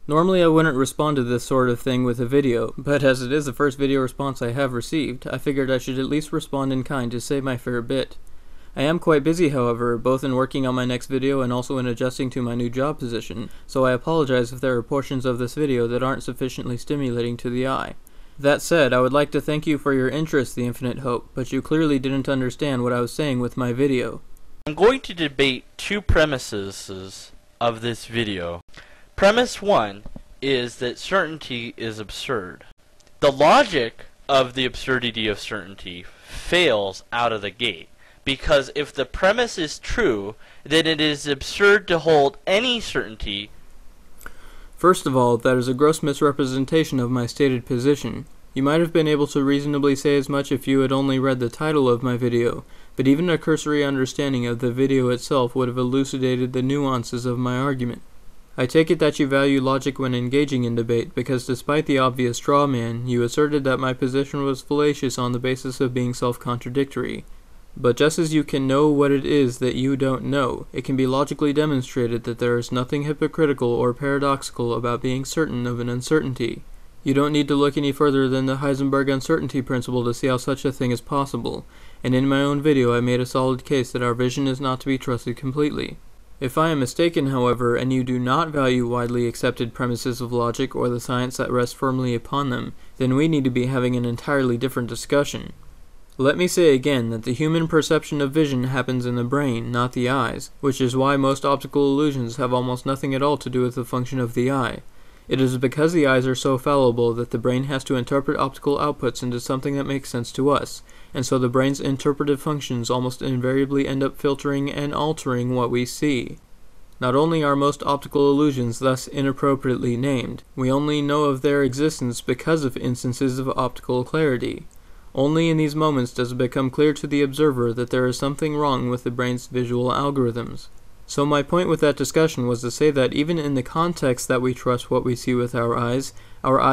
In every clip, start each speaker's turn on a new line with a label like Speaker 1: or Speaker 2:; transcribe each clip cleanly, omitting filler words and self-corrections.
Speaker 1: Normally I wouldn't respond to this sort of thing with a video, but as it is the first video response I have received, I figured I should at least respond in kind to say my fair bit. I am quite busy, however, both in working on my next video and also in adjusting to my new job position, so I apologize if there are portions of this video that aren't sufficiently stimulating to the eye. That said, I would like to thank you for your interest, The Infinite Hope, but you clearly didn't understand what I was saying with my video.
Speaker 2: I'm going to debate two premises of this video. Premise 1 is that certainty is absurd. The logic of the absurdity of certainty fails out of the gate, because if the premise is true, then it is absurd to hold any certainty.
Speaker 1: First of all, that is a gross misrepresentation of my stated position. You might have been able to reasonably say as much if you had only read the title of my video, but even a cursory understanding of the video itself would have elucidated the nuances of my argument. I take it that you value logic when engaging in debate, because despite the obvious straw man, you asserted that my position was fallacious on the basis of being self-contradictory. But just as you can know what it is that you don't know, it can be logically demonstrated that there is nothing hypocritical or paradoxical about being certain of an uncertainty. You don't need to look any further than the Heisenberg uncertainty principle to see how such a thing is possible, and in my own video I made a solid case that our vision is not to be trusted completely. If I am mistaken, however, and you do not value widely accepted premises of logic or the science that rests firmly upon them, then we need to be having an entirely different discussion. Let me say again that the human perception of vision happens in the brain, not the eyes, which is why most optical illusions have almost nothing at all to do with the function of the eye. It is because the eyes are so fallible that the brain has to interpret optical outputs into something that makes sense to us, and so the brain's interpretive functions almost invariably end up filtering and altering what we see. Not only are most optical illusions thus inappropriately named, we only know of their existence because of instances of optical clarity. Only in these moments does it become clear to the observer that there is something wrong with the brain's visual algorithms. So my point with that discussion was to say that even in the context that we trust what we see with our eyes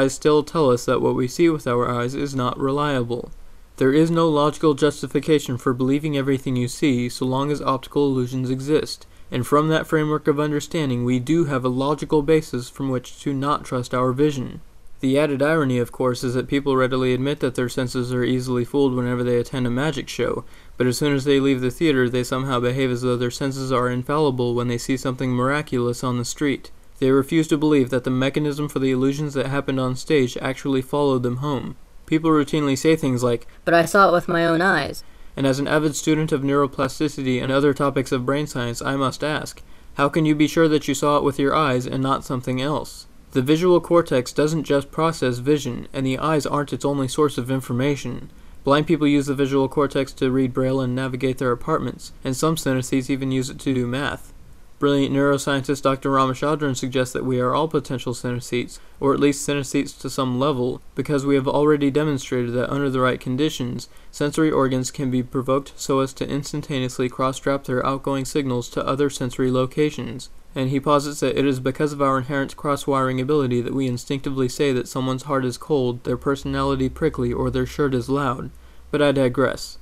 Speaker 1: still tell us that what we see with our eyes is not reliable. There is no logical justification for believing everything you see so long as optical illusions exist, and from that framework of understanding we do have a logical basis from which to not trust our vision. The added irony, of course, is that people readily admit that their senses are easily fooled whenever they attend a magic show, but as soon as they leave the theater they somehow behave as though their senses are infallible when they see something miraculous on the street. They refuse to believe that the mechanism for the illusions that happened on stage actually followed them home. People routinely say things like,
Speaker 3: "But I saw it with my own eyes."
Speaker 1: And as an avid student of neuroplasticity and other topics of brain science, I must ask, how can you be sure that you saw it with your eyes and not something else? The visual cortex doesn't just process vision, and the eyes aren't its only source of information. Blind people use the visual cortex to read Braille and navigate their apartments, and some synesthetes even use it to do math. Brilliant neuroscientist Dr. Ramachandran suggests that we are all potential synesthetes, or at least synesthetes to some level, because we have already demonstrated that under the right conditions, sensory organs can be provoked so as to instantaneously cross-strap their outgoing signals to other sensory locations. And he posits that it is because of our inherent cross-wiring ability that we instinctively say that someone's heart is cold, their personality prickly, or their shirt is loud. But I digress.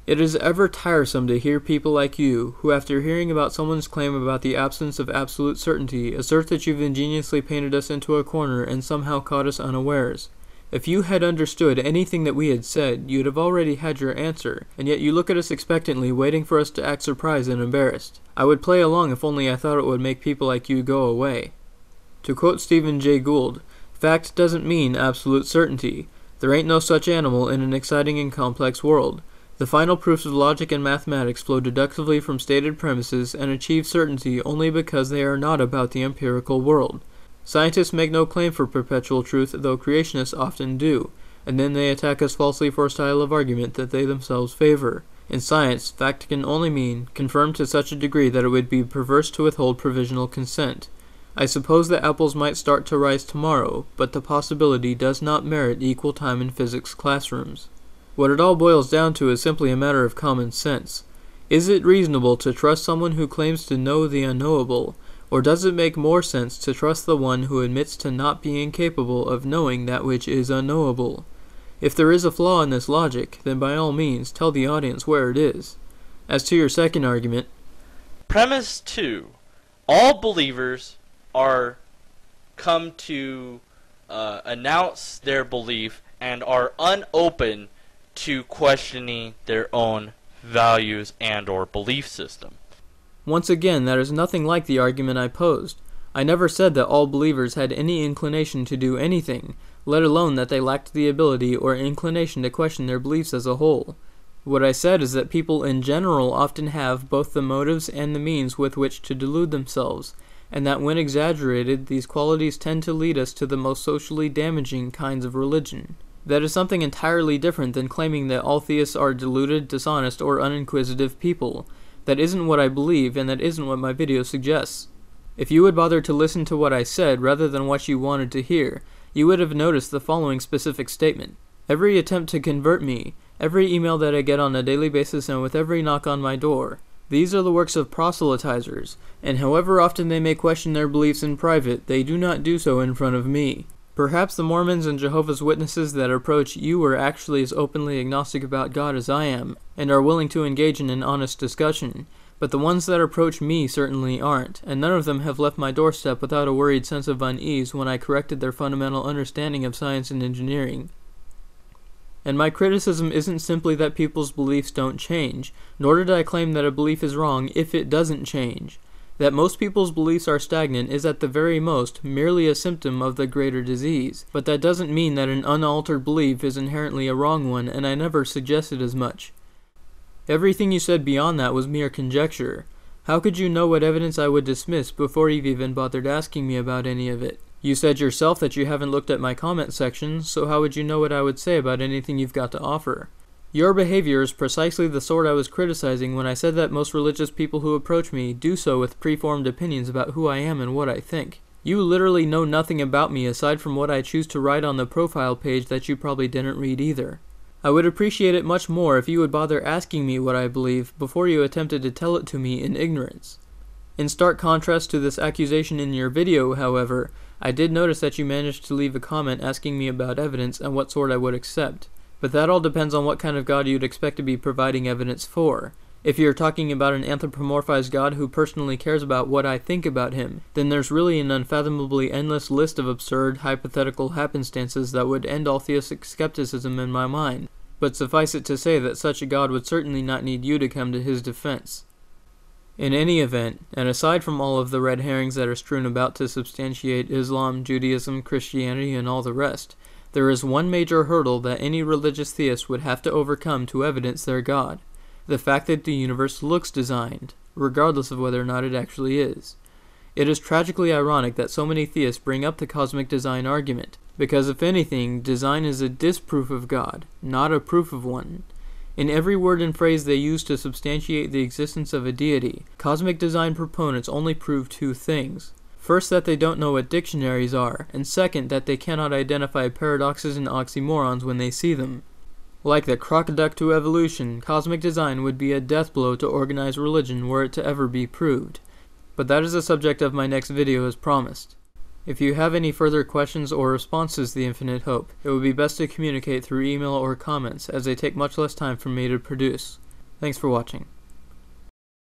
Speaker 1: It is ever tiresome to hear people like you, who after hearing about someone's claim about the absence of absolute certainty, assert that you've ingeniously painted us into a corner and somehow caught us unawares. If you had understood anything that we had said, you'd have already had your answer, and yet you look at us expectantly, waiting for us to act surprised and embarrassed. I would play along if only I thought it would make people like you go away. To quote Stephen Jay Gould, "Fact doesn't mean absolute certainty. There ain't no such animal in an exciting and complex world. The final proofs of logic and mathematics flow deductively from stated premises and achieve certainty only because they are not about the empirical world. Scientists make no claim for perpetual truth, though creationists often do, and then they attack us falsely for a style of argument that they themselves favor. In science, fact can only mean confirmed to such a degree that it would be perverse to withhold provisional consent. I suppose that apples might start to rise tomorrow, but the possibility does not merit equal time in physics classrooms." What it all boils down to is simply a matter of common sense. Is it reasonable to trust someone who claims to know the unknowable, or does it make more sense to trust the one who admits to not being capable of knowing that which is unknowable? If there is a flaw in this logic, then by all means tell the audience where it is. As to your second argument,
Speaker 2: Premise 2. All believers are come to announce their belief and are unopen to questioning their own values and or belief system.
Speaker 1: Once again, that is nothing like the argument I posed. I never said that all believers had any inclination to do anything, let alone that they lacked the ability or inclination to question their beliefs as a whole. What I said is that people in general often have both the motives and the means with which to delude themselves, and that when exaggerated, these qualities tend to lead us to the most socially damaging kinds of religion. That is something entirely different than claiming that all theists are deluded, dishonest, or uninquisitive people. That isn't what I believe, and that isn't what my video suggests. If you would bother to listen to what I said rather than what you wanted to hear, you would have noticed the following specific statement. Every attempt to convert me, every email that I get on a daily basis, and with every knock on my door, these are the works of proselytizers, and however often they may question their beliefs in private, they do not do so in front of me. Perhaps the Mormons and Jehovah's Witnesses that approach you are actually as openly agnostic about God as I am, and are willing to engage in an honest discussion, but the ones that approach me certainly aren't, and none of them have left my doorstep without a worried sense of unease when I corrected their fundamental understanding of science and engineering. And my criticism isn't simply that people's beliefs don't change, nor did I claim that a belief is wrong if it doesn't change. That most people's beliefs are stagnant is at the very most merely a symptom of the greater disease, but that doesn't mean that an unaltered belief is inherently a wrong one, and I never suggested as much. Everything you said beyond that was mere conjecture. How could you know what evidence I would dismiss before you've even bothered asking me about any of it? You said yourself that you haven't looked at my comment section, so how would you know what I would say about anything you've got to offer? Your behavior is precisely the sort I was criticizing when I said that most religious people who approach me do so with preformed opinions about who I am and what I think. You literally know nothing about me aside from what I choose to write on the profile page that you probably didn't read either. I would appreciate it much more if you would bother asking me what I believe before you attempted to tell it to me in ignorance. In stark contrast to this accusation in your video, however, I did notice that you managed to leave a comment asking me about evidence and what sort I would accept. But that all depends on what kind of God you'd expect to be providing evidence for. If you're talking about an anthropomorphized God who personally cares about what I think about him, then there's really an unfathomably endless list of absurd, hypothetical happenstances that would end all theistic skepticism in my mind. But suffice it to say that such a God would certainly not need you to come to his defense. In any event, and aside from all of the red herrings that are strewn about to substantiate Islam, Judaism, Christianity, and all the rest, there is one major hurdle that any religious theist would have to overcome to evidence their God: the fact that the universe looks designed, regardless of whether or not it actually is. It is tragically ironic that so many theists bring up the cosmic design argument, because if anything, design is a disproof of God, not a proof of one. In every word and phrase they use to substantiate the existence of a deity, cosmic design proponents only prove two things. First, that they don't know what dictionaries are, and second, that they cannot identify paradoxes and oxymorons when they see them. Like the crocoduck to evolution, cosmic design would be a death blow to organized religion were it to ever be proved. But that is the subject of my next video as promised. If you have any further questions or responses to The Infinite Hope, it would be best to communicate through email or comments, as they take much less time for me to produce. Thanks for watching.